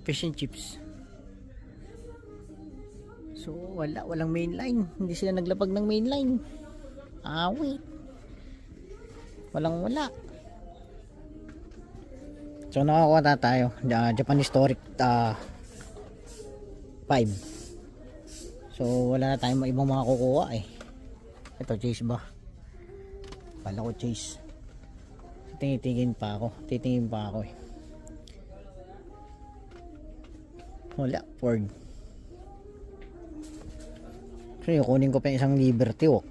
fish and chips. So walang mainline, hindi sila naglapag ng mainline. Wait, wala. So nakakuha na tayo Japan Historic 5. So wala na tayong ibang mga kukuha eh. Ito chase ba? Pala ko chase. Titingin pa ako eh. Wala, Ford. So kunin ko pa yung isang Liberty Walk.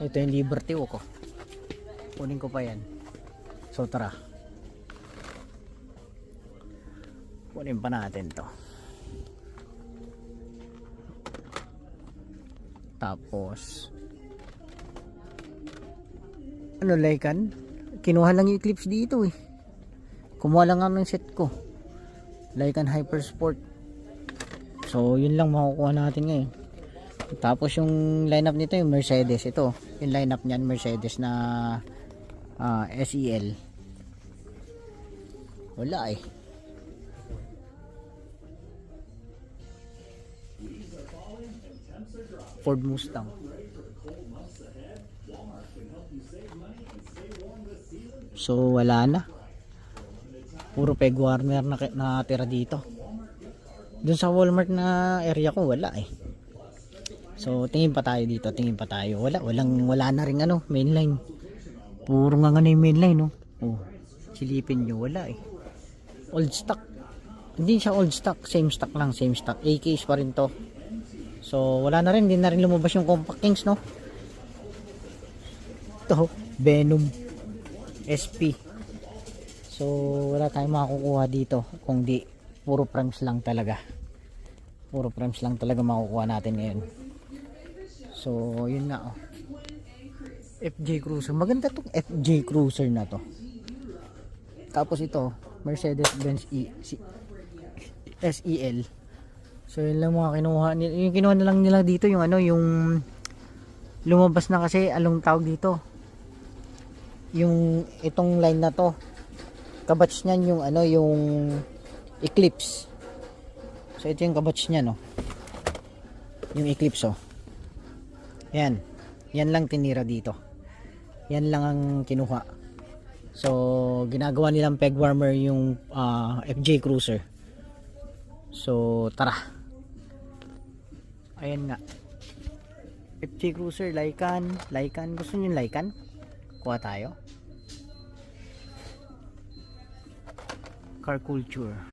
Ito yung Liberty Walk oh. Kunin ko pa yan. So tara, kunin pa natin to. Tapos ano, Lycan, kinuha lang yung Eclipse dito eh. Kumuha lang ng set ko, Lycan Hypersport. So yun lang makukuha natin ngayon. Tapos yung lineup nito yung Mercedes. Ito yung lineup niyan, Mercedes na SEL. Wala eh. Ford Mustang. So wala na. Puro peg warmer na natira dito. Dun sa Walmart na area ko wala eh. So tingin pa tayo dito, wala na ring ano, mainline. Puro nga yung mainline no. Oh, silipin nyo, wala eh. Old stock. Hindi siya old stock, same stock. AKs pa rin to. So wala na rin, hindi na rin lumabas yung Compact Kings no. Ito, Venom SP. So wala tayong makukuha dito kung di puro frames lang talaga. Makukuha natin ngayon. So yun nga oh. FJ Cruiser, maganda tong FJ Cruiser na to. Tapos ito Mercedes-Benz SEL. So yun lang mga kinuha. Yung kinuha na lang nila dito yung ano, yung lumabas na kasi along tawag dito. Yung itong line na to. Kabatch niyan yung ano, yung Eclipse. So ito yung kabatch niya no. Yung Eclipse oh. Yan. Yan lang tinira dito. Yan lang ang kinuha. So ginagawa nilang peg warmer yung FJ Cruiser. So tara. Ayan nga, FJ Cruiser, Lycan. Gusto nyo yung Lycan? Kuha tayo. Car Culture.